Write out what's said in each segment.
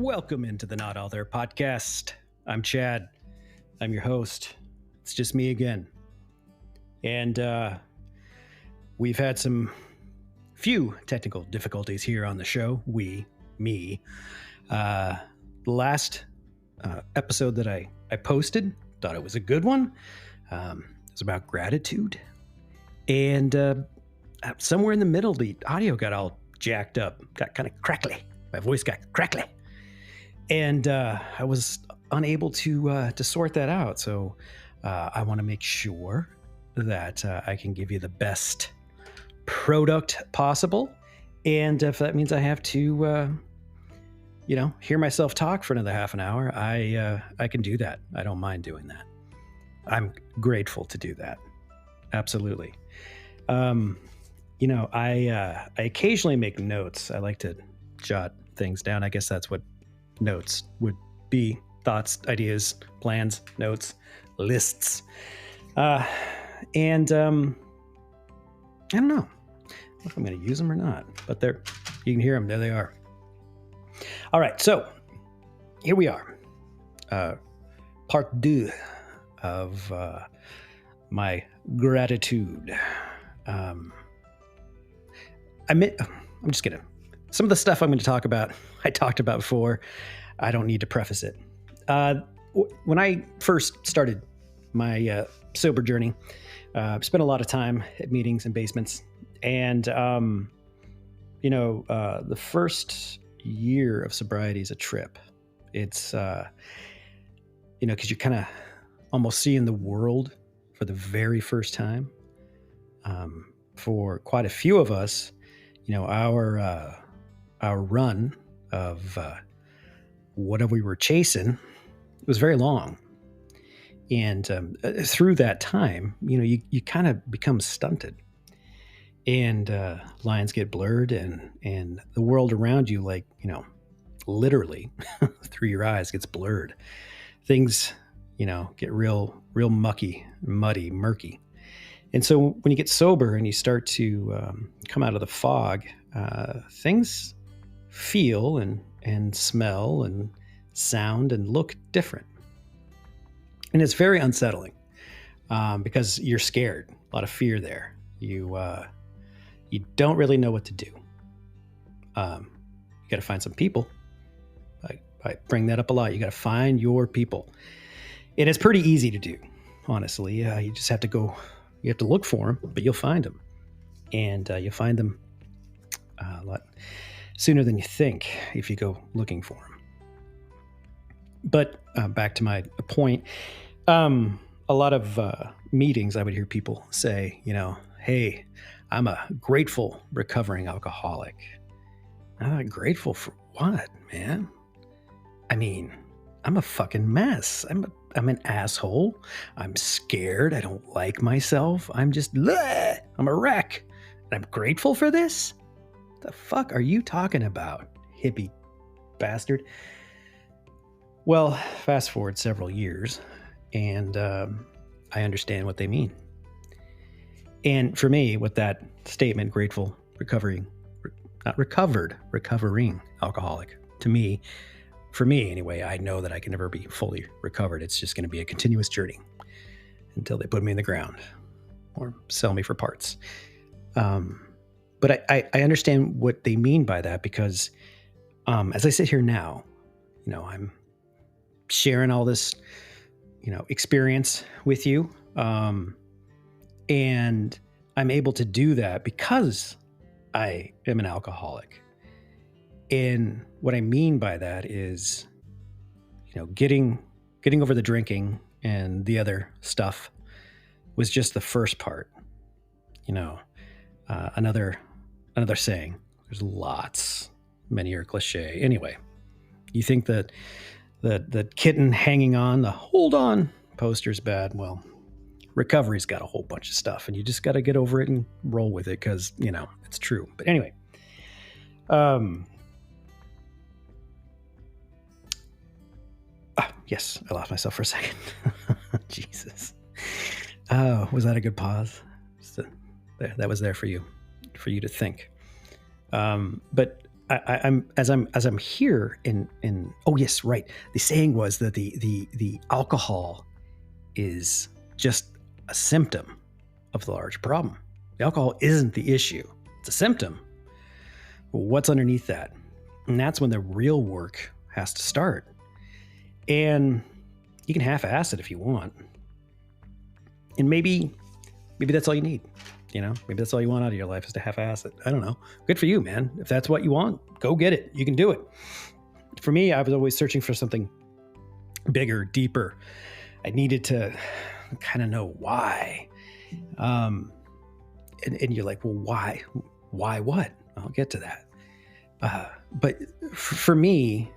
Welcome into the Not All There podcast. I'm Chad. I'm your host. It's just me again. And we've had some few technical difficulties here on the show. Me. The last episode that I posted, thought it was a good one. It was about gratitude. And somewhere in the middle, the audio got all jacked up, got kind of crackly. My voice got crackly. And I was unable to sort that out. So I want to make sure that I can give you the best product possible. And if that means I have to, hear myself talk for another half an hour, I can do that. I don't mind doing that. I'm grateful to do that. Absolutely. I occasionally make notes. I like to jot things down. I guess that's what notes would be: thoughts, ideas, plans, notes, lists. And I don't know if I'm going to use them or not, but you can hear them. There they are. All right. So here we are. Part 2 of my gratitude. I'm just kidding. Some of the stuff I'm going to talk about, I talked about before. I don't need to preface it. When I first started my sober journey, I spent a lot of time at meetings and basements. And, the first year of sobriety is a trip. It's, because you're kind of almost seeing the world for the very first time. For quite a few of us, our run of whatever we were chasing was very long. And through that time, you kind of become stunted. And lines get blurred and the world around you, literally through your eyes gets blurred. Things, get real mucky, muddy, murky. And so when you get sober and you start to come out of the fog, things feel and smell and sound and look different. And it's very unsettling because you're scared, a lot of fear there. You don't really know what to do. You got to find some people. I bring that up a lot. You got to find your people. And it's pretty easy to do, honestly. You just have to go. You have to look for them, but you'll find them. And you'll find them a lot sooner than you think if you go looking for them. But back to my point, a lot of meetings, I would hear people say, hey, I'm a grateful recovering alcoholic. I'm not grateful for what, man? I mean, I'm a fucking mess. I'm an asshole. I'm scared. I don't like myself. I'm just, I'm a wreck. And I'm grateful for this? The fuck are you talking about, hippie bastard? Well, fast forward several years, and I understand what they mean. And for me, with that statement, grateful, recovering alcoholic, for me anyway, I know that I can never be fully recovered. It's just going to be a continuous journey until they put me in the ground or sell me for parts. But I understand what they mean by that because as I sit here now, I'm sharing all this, experience with you. And I'm able to do that because I am an alcoholic. And what I mean by that is, getting over the drinking and the other stuff was just the first part. Another saying, there's lots, many are cliche. Anyway, you think that the kitten hanging on, the hold on poster's bad. Well, recovery's got a whole bunch of stuff and you just got to get over it and roll with it because, it's true. But anyway, yes, I lost myself for a second. Jesus. Oh, was that a good pause? That was there for you to think. But I'm here in oh yes, right. The saying was that the alcohol is just a symptom of the large problem. The alcohol isn't the issue. It's a symptom. What's underneath that? And that's when the real work has to start. And you can half-ass it if you want. And maybe that's all you need. Maybe that's all you want out of your life is to half-ass it. I don't know. Good for you, man. If that's what you want, go get it. You can do it. For me, I was always searching for something bigger, deeper. I needed to kind of know why. And you're like, well, why? Why what? I'll get to that. But for me,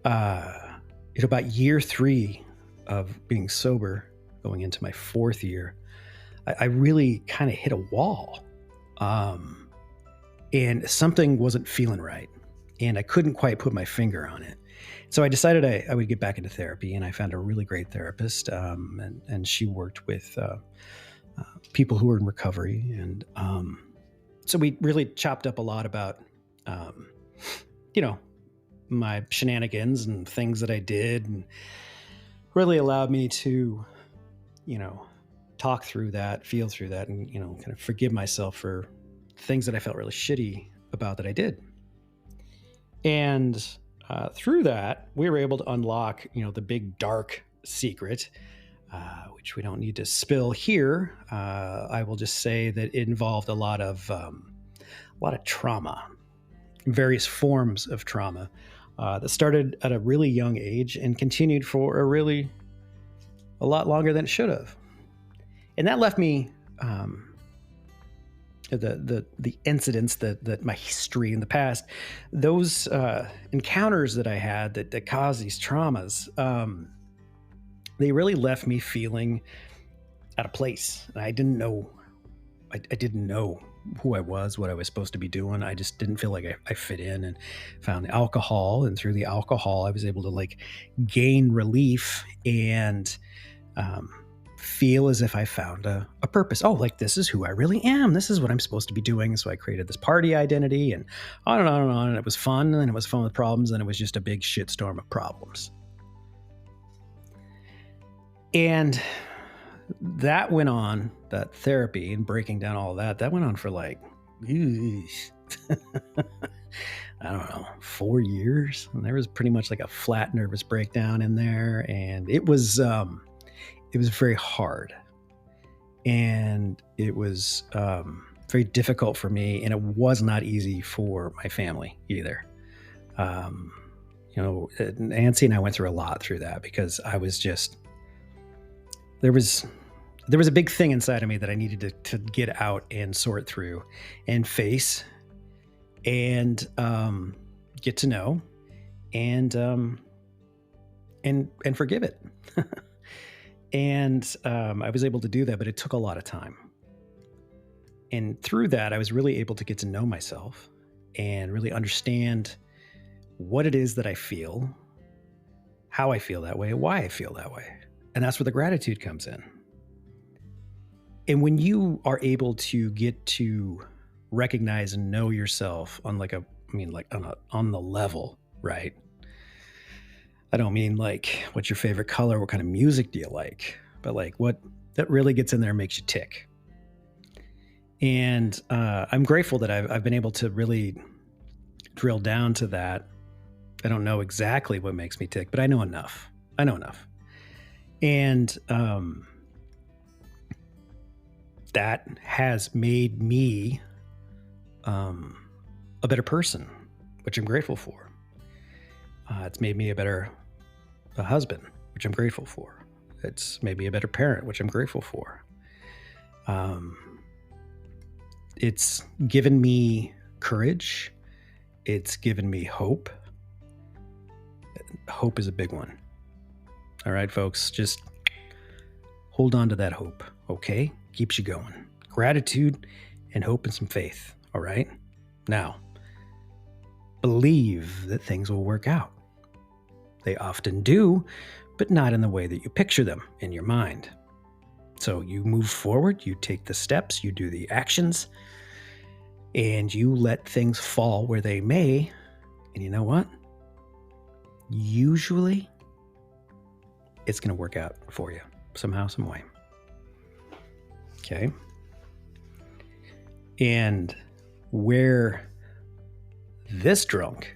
about year 3 of being sober, going into my 4th year, I really kind of hit a wall. And something wasn't feeling right. And I couldn't quite put my finger on it. So I decided I would get back into therapy, and I found a really great therapist. And she worked with people who were in recovery. And so we really chopped up a lot about, my shenanigans and things that I did, and really allowed me to, talk through that, feel through that, and, kind of forgive myself for things that I felt really shitty about that I did. And through that, we were able to unlock, the big dark secret, which we don't need to spill here. I will just say that it involved a lot of trauma, various forms of trauma that started at a really young age and continued for a lot longer than it should have. And that left me the incidents that my history in the past, those encounters that I had that caused these traumas, they really left me feeling out of place. And I didn't know who I was, what I was supposed to be doing. I just didn't feel like I fit in, and found alcohol. And through the alcohol, I was able to gain relief and feel as if I found a purpose. Oh, this is who I really am. This is what I'm supposed to be doing. So I created this party identity, and on and on and on. And it was fun, and it was fun with problems, and it was just a big shitstorm of problems. And that went on, that therapy and breaking down all that went on for I don't know, 4 years. And there was pretty much a flat nervous breakdown in there. And it was very hard. And it was very difficult for me. And it was not easy for my family either. Nancy and I went through a lot through that, because I was just, there was a big thing inside of me that I needed to get out and sort through and face and get to know and forgive it. And I was able to do that, but it took a lot of time. And through that, I was really able to get to know myself and really understand what it is that I feel, how I feel that way, why I feel that way. And that's where the gratitude comes in. And when you are able to get to recognize and know yourself on on the level, right? I don't mean what's your favorite color, what kind of music do you like, but what that really gets in there and makes you tick. And I'm grateful that I've been able to really drill down to that. I don't know exactly what makes me tick, but I know enough. And that has made me a better person, which I'm grateful for. It's made me a husband, which I'm grateful for. It's made me a better parent, which I'm grateful for. It's given me courage. It's given me hope. Hope is a big one. All right, folks, just hold on to that hope, okay? Keeps you going. Gratitude and hope and some faith, all right? Now, believe that things will work out. They often do, but not in the way that you picture them in your mind. So you move forward, you take the steps, you do the actions, and you let things fall where they may, and you know what? Usually it's going to work out for you somehow, some way. Okay. And where this drunk,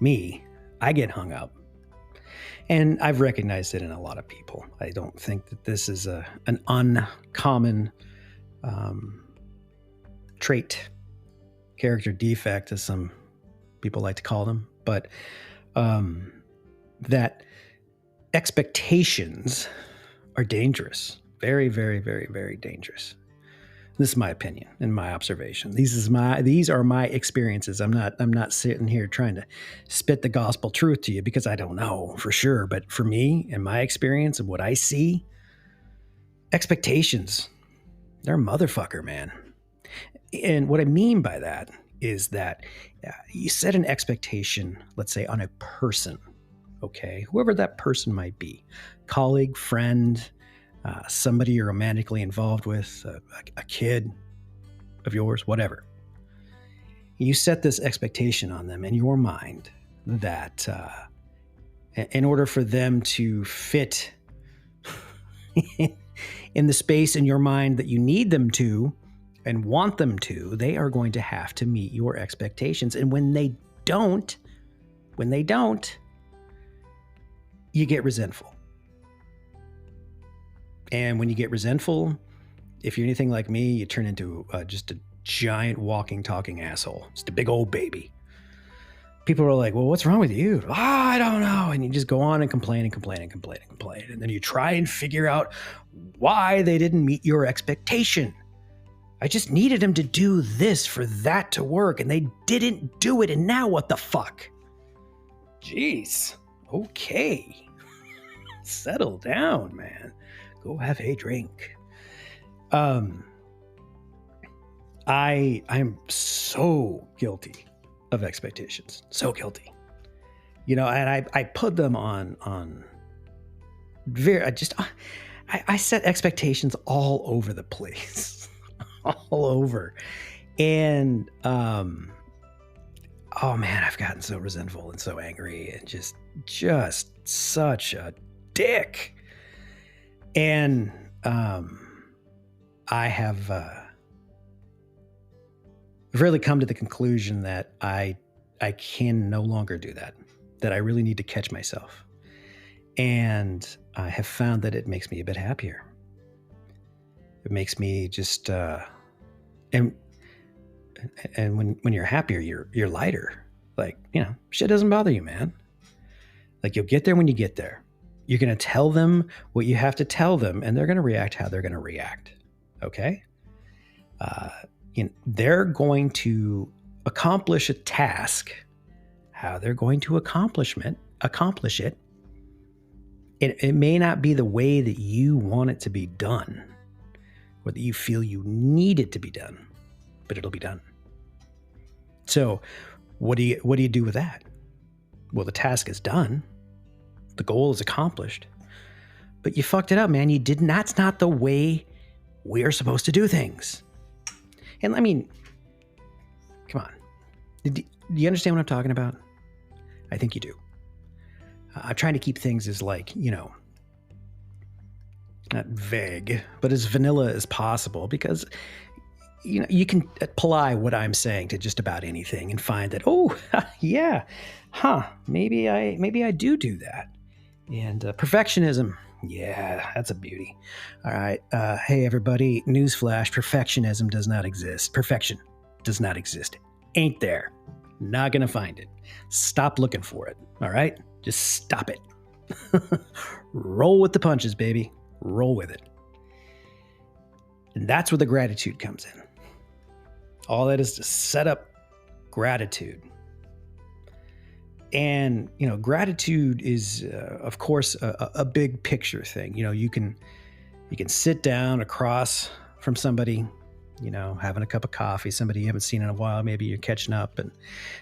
me, I get hung up. And I've recognized it in a lot of people. I don't think that this is an uncommon trait, character defect, as some people like to call them. But that expectations are dangerous. Very, very, very, very dangerous. This is my opinion and my observation. These are my experiences. I'm not sitting here trying to spit the gospel truth to you because I don't know for sure. But for me and my experience and what I see, expectations, they're a motherfucker, man. And what I mean by that is that you set an expectation, let's say, on a person, okay, whoever that person might be, colleague, friend, somebody you're romantically involved with, a kid of yours, whatever. You set this expectation on them in your mind that in order for them to fit in the space in your mind that you need them to and want them to, they are going to have to meet your expectations. And when they don't, you get resentful. And when you get resentful, if you're anything like me, you turn into just a giant walking, talking asshole. Just a big old baby. People are like, well, what's wrong with you? I don't know. And you just go on and complain and complain and complain and complain. And then you try and figure out why they didn't meet your expectation. I just needed them to do this for that to work, and they didn't do it. And now what the fuck? Jeez. Okay. Settle down, man. Go have a drink. I am so guilty of expectations. So guilty. And I put them on I set expectations all over the place. All over. And oh man, I've gotten so resentful and so angry and just such a dick. And I have really come to the conclusion that I can no longer do that I really need to catch myself. And I have found that it makes me a bit happier. It makes me just and when you're happier, you're lighter. Like, shit doesn't bother you, man. Like, you'll get there when you get there. You're going to tell them what you have to tell them, and they're going to react how they're going to react. Okay? They're going to accomplish a task, how they're going to accomplish it. It may not be the way that you want it to be done, or that you feel you need it to be done, but it'll be done. So what do you do with that? Well, the task is done. The goal is accomplished, but you fucked it up, man. You didn't. That's not the way we're supposed to do things. And I mean, come on. Do you understand what I'm talking about? I think you do. I'm trying to keep things as not vague, but as vanilla as possible, because you can apply what I'm saying to just about anything and find that, oh, yeah, maybe I do that. And perfectionism, yeah, that's a beauty. All right, hey everybody, newsflash: perfectionism does not exist. Perfection does not exist. Ain't there. Not gonna find it. Stop looking for it. All right, just stop it. Roll with the punches, baby. Roll with it. And that's where the gratitude comes in. All that is to set up gratitude. And, gratitude is, of course, a big picture thing. You can sit down across from somebody, having a cup of coffee, somebody you haven't seen in a while. Maybe you're catching up and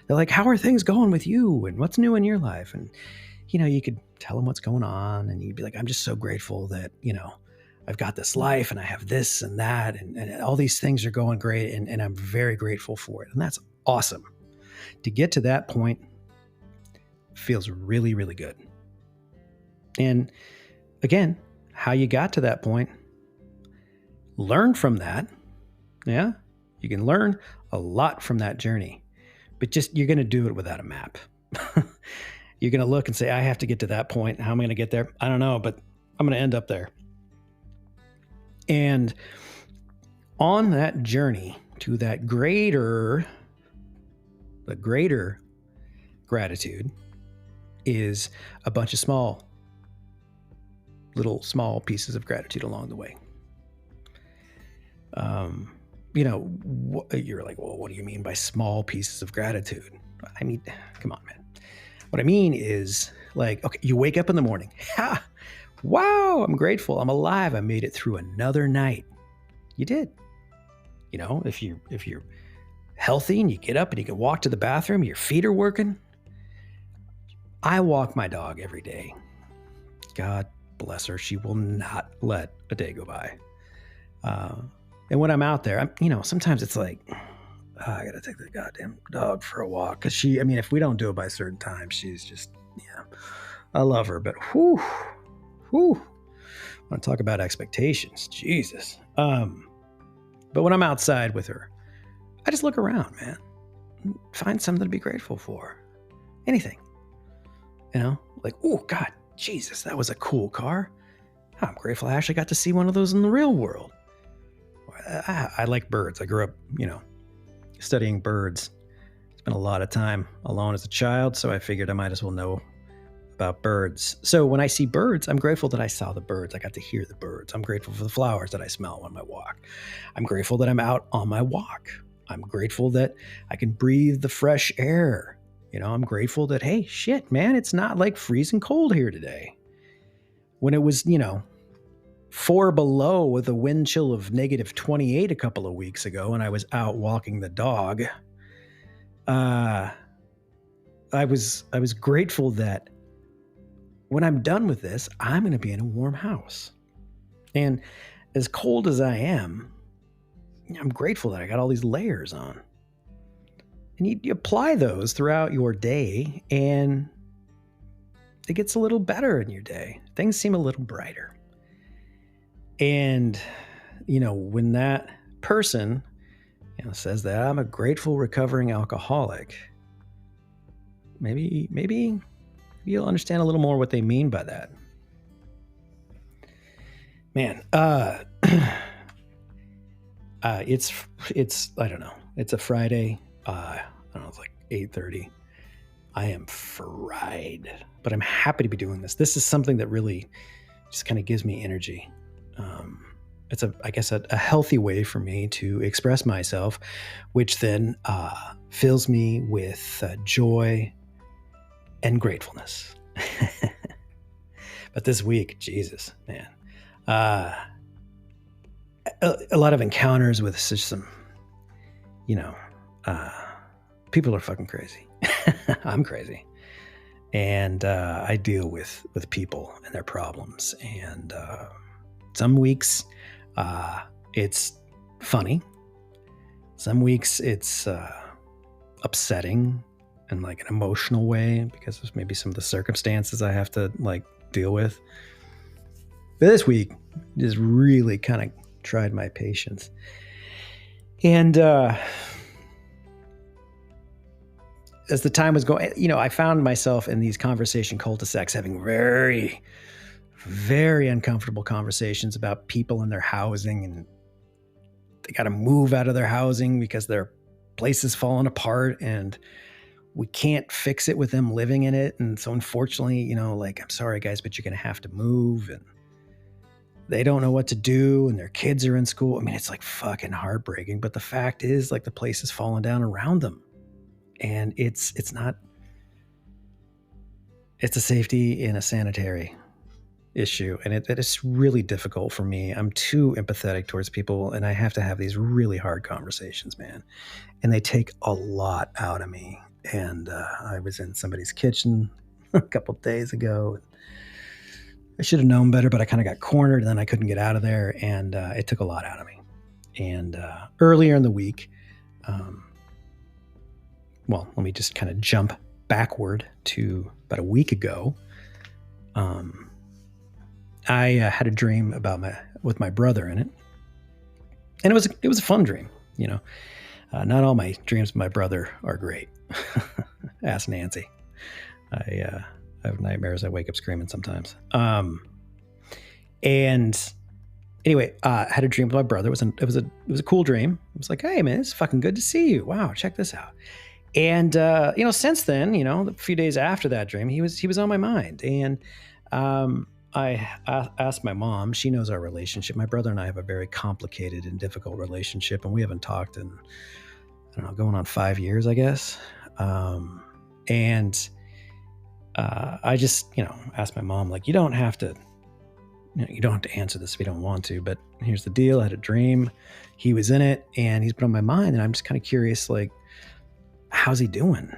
they're like, how are things going with you? And what's new in your life? And, you could tell them what's going on, and you'd be like, I'm just so grateful that, I've got this life and I have this and that, and all these things are going great, and I'm very grateful for it. And that's awesome. To get to that point feels really, really good. And again, how you got to that point, learn from that. Yeah, you can learn a lot from that journey, but just you're going to do it without a map. You're going to look and say, I have to get to that point. How am I going to get there? I don't know, but I'm going to end up there. And on that journey to that the greater gratitude is a bunch of small pieces of gratitude along the way. You're like, well, what do you mean by small pieces of gratitude? I mean, come on, man. What I mean is, like, okay, you wake up in the morning. Ha! Wow, I'm grateful. I'm alive. I made it through another night. You did. If you're healthy and you get up and you can walk to the bathroom, your feet are working. I walk my dog every day. God bless her. She will not let a day go by. And when I'm out there, sometimes it's like, I got to take the goddamn dog for a walk. Because if we don't do it by certain times, she's just, I love her. But whew. I want to talk about expectations. Jesus. But when I'm outside with her, I just look around, man. Find something to be grateful for. Anything. Like, oh, God, Jesus, that was a cool car. I'm grateful I actually got to see one of those in the real world. I like birds. I grew up, studying birds. Spent a lot of time alone as a child, so I figured I might as well know about birds. So when I see birds, I'm grateful that I saw the birds. I got to hear the birds. I'm grateful for the flowers that I smell on my walk. I'm grateful that I'm out on my walk. I'm grateful that I can breathe the fresh air. I'm grateful that, hey, shit, man, it's not like freezing cold here today. When it was, 4 below with a wind chill of negative 28 a couple of weeks ago, and I was out walking the dog, I was grateful that when I'm done with this, I'm going to be in a warm house. And as cold as I am, I'm grateful that I got all these layers on. And you apply those throughout your day, and it gets a little better in your day. Things seem a little brighter. And, when that person, says that I'm a grateful recovering alcoholic, maybe you'll understand a little more what they mean by that. Man, it's I don't know. It's a Friday. I don't know. It's like 8:30. I am fried, but I'm happy to be doing this. This is something that really just kind of gives me energy. It's a healthy way for me to express myself, which then fills me with joy and gratefulness. But this week, Jesus, man, a lot of encounters with some, people are fucking crazy. I'm crazy. And I deal with people and their problems. And some weeks it's funny. Some weeks it's upsetting in like an emotional way because of maybe some of the circumstances I have to like deal with. But this week just really kind of tried my patience. And as the time was going, I found myself in these conversation cul-de-sacs having very, very uncomfortable conversations about people and their housing, and they got to move out of their housing because their place is falling apart and we can't fix it with them living in it. And so unfortunately, I'm sorry guys, but you're going to have to move, and they don't know what to do and their kids are in school. I mean, it's like fucking heartbreaking, but the fact is like the place is falling down around them. And it's a safety and a sanitary issue. And it is really difficult for me. I'm too empathetic towards people, and I have to have these really hard conversations, man. And they take a lot out of me. And I was in somebody's kitchen a couple of days ago. I should have known better, but I kind of got cornered and then I couldn't get out of there. And it took a lot out of me. And earlier in the week, well, let me just kind of jump backward to about a week ago. I had a dream with my brother in it. And it was a fun dream, you know. Not all my dreams with my brother are great. Ask Nancy. I have nightmares. I wake up screaming sometimes. And anyway, I had a dream with my brother. It was a cool dream. It was like, hey man, it's fucking good to see you. Wow, check this out. And since then, a few days after that dream, he was on my mind. And I asked my mom. She knows our relationship. My brother and I have a very complicated and difficult relationship, and we haven't talked in, I don't know, going on 5 years, I guess. And I just, asked my mom, like, you don't have to answer this if you don't want to, but here's the deal. I had a dream. He was in it, and he's been on my mind, and I'm just kind of curious, like, how's he doing?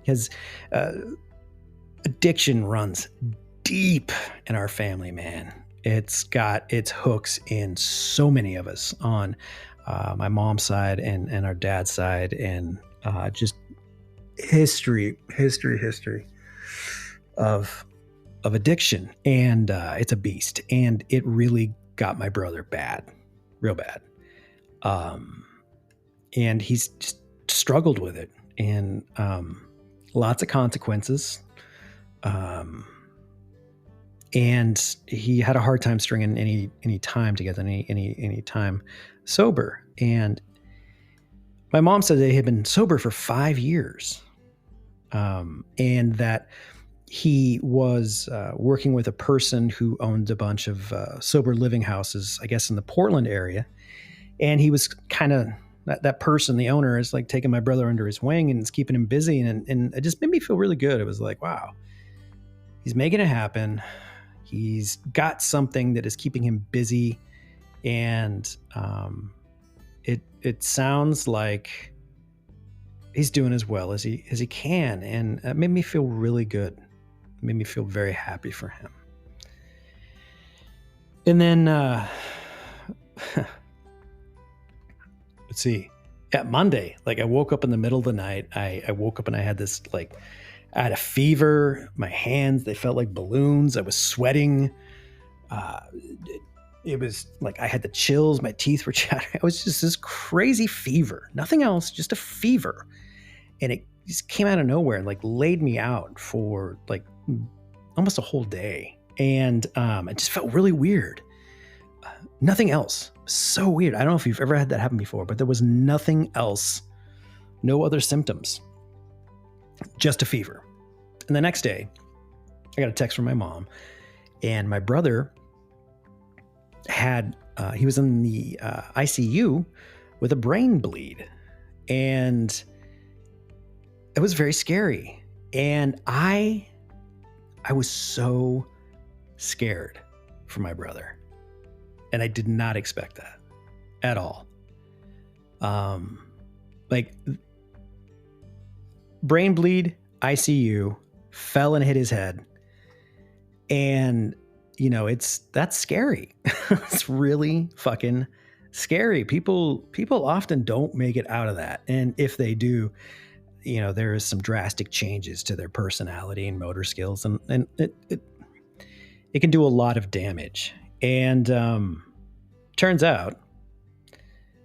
His addiction runs deep in our family, man. It's got its hooks in so many of us on my mom's side and our dad's side, and just history of addiction. And it's a beast, and it really got my brother real bad. And he's just struggled with it, and lots of consequences. And he had a hard time stringing any time together, any time sober. And my mom said they had been sober for 5 years, and that he was working with a person who owned a bunch of sober living houses, I guess, in the Portland area. And he was kind of that person, the owner, is like taking my brother under his wing and it's keeping him busy. And it just made me feel really good. It was like, wow, he's making it happen. He's got something that is keeping him busy, and it sounds like he's doing as well as he can, and it made me feel really good. It made me feel very happy for him. And then let's see, Monday, like I woke up in the middle of the night. I woke up and I had this I had a fever. My hands, they felt like balloons. I was sweating. It was like I had the chills. My teeth were chattering. It was just this crazy fever. Nothing else, just a fever. And it just came out of nowhere and laid me out for almost a whole day. And it just felt really weird. Nothing else. So weird. I don't know if you've ever had that happen before, but there was nothing else. No other symptoms. Just a fever. And the next day, I got a text from my mom, and my brother he was in the ICU with a brain bleed, and it was very scary. And I was so scared for my brother, and I did not expect that at all. Brain bleed, ICU, fell and hit his head. And, that's scary. It's really fucking scary. People often don't make it out of that. And if they do, there is some drastic changes to their personality and motor skills. And it can do a lot of damage. And turns out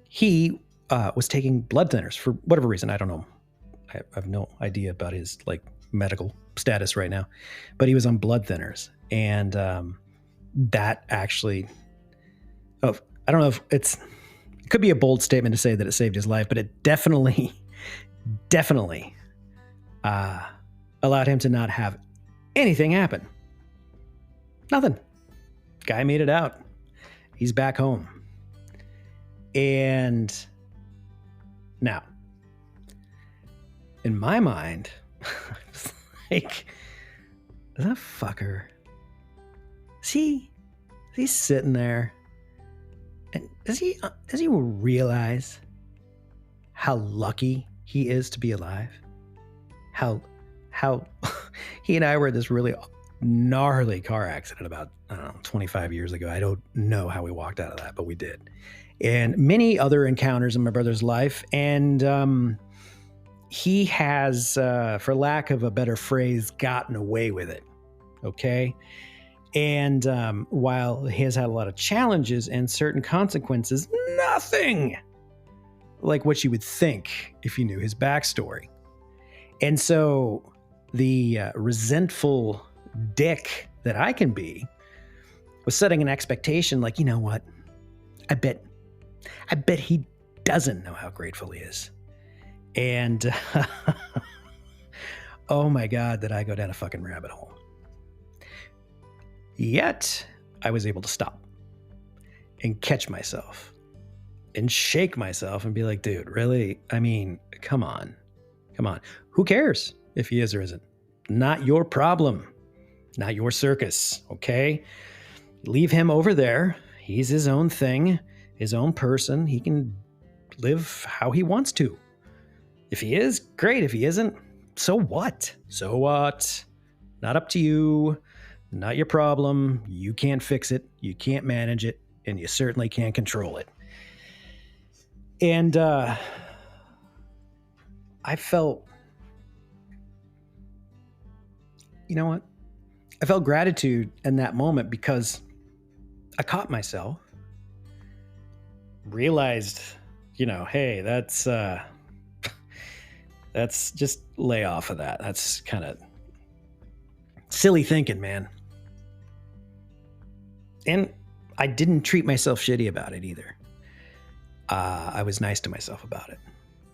he was taking blood thinners for whatever reason. I don't know. I have no idea about his medical status right now, but he was on blood thinners, and that actually, I don't know if it could be a bold statement to say that it saved his life, but it definitely allowed him to not have anything happen. Nothing. Guy made it out. He's back home. And now, in my mind, it's like, that fucker, is he sitting there, and does he realize how lucky he is to be alive? How he and I were at this really gnarly car accident about, I don't know, 25 years ago. I don't know how we walked out of that, but we did. And many other encounters in my brother's life. And he has, for lack of a better phrase, gotten away with it. Okay. And while he has had a lot of challenges and certain consequences, nothing like what you would think if you knew his backstory. And so the resentful dick that I can be was setting an expectation like, you know what? I bet he doesn't know how grateful he is. And oh my God, did I go down a fucking rabbit hole. Yet I was able to stop and catch myself and shake myself and be like, dude, really? I mean, come on. Who cares if he is or isn't? Not your problem. Not your circus, okay? Leave him over there. He's his own thing, his own person. He can live how he wants to. If he is, great. If he isn't, so what? So what? Not up to you. Not your problem. You can't fix it. You can't manage it. And you certainly can't control it. And I felt, you know what? I felt gratitude in that moment because I caught myself, realized, hey, that's just lay off of that. That's kind of silly thinking, man. And I didn't treat myself shitty about it either. I was nice to myself about it.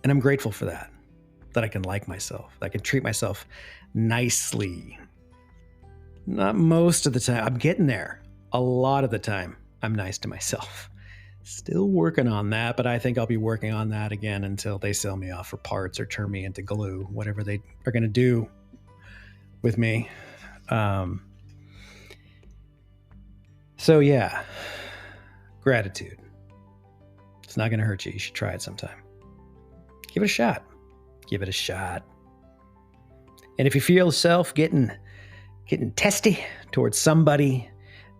And I'm grateful for that I can like myself, that I can treat myself nicely. Not most of the time. I'm getting there. A lot of the time, I'm nice to myself. Still working on that, but I think I'll be working on that again until they sell me off for parts or turn me into glue, whatever they are going to do with me. So yeah, gratitude. It's not going to hurt you. You should try it sometime. Give it a shot. Give it a shot. And if you feel yourself getting testy towards somebody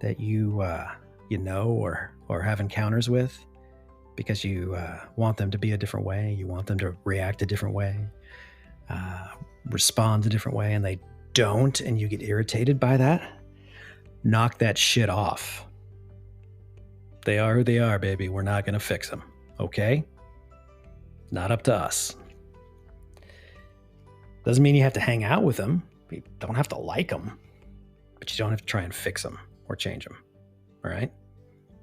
that you or have encounters with because you want them to be a different way, you want them to react a different way, respond a different way, and they don't, and you get irritated by that, knock that shit off. They are who they are, baby. We're not going to fix them, okay? Not up to us. Doesn't mean you have to hang out with them. You don't have to like them, but you don't have to try and fix them or change them, all right?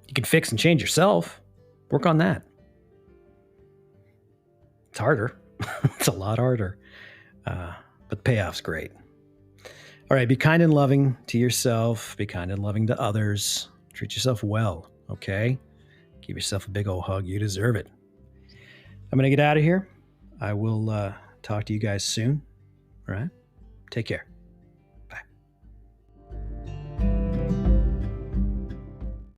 You can fix and change yourself. Work on that. It's harder. It's a lot harder, but the payoff's great. All right, be kind and loving to yourself. Be kind and loving to others. Treat yourself well, okay? Give yourself a big old hug. You deserve it. I'm going to get out of here. I will talk to you guys soon. All right? Take care.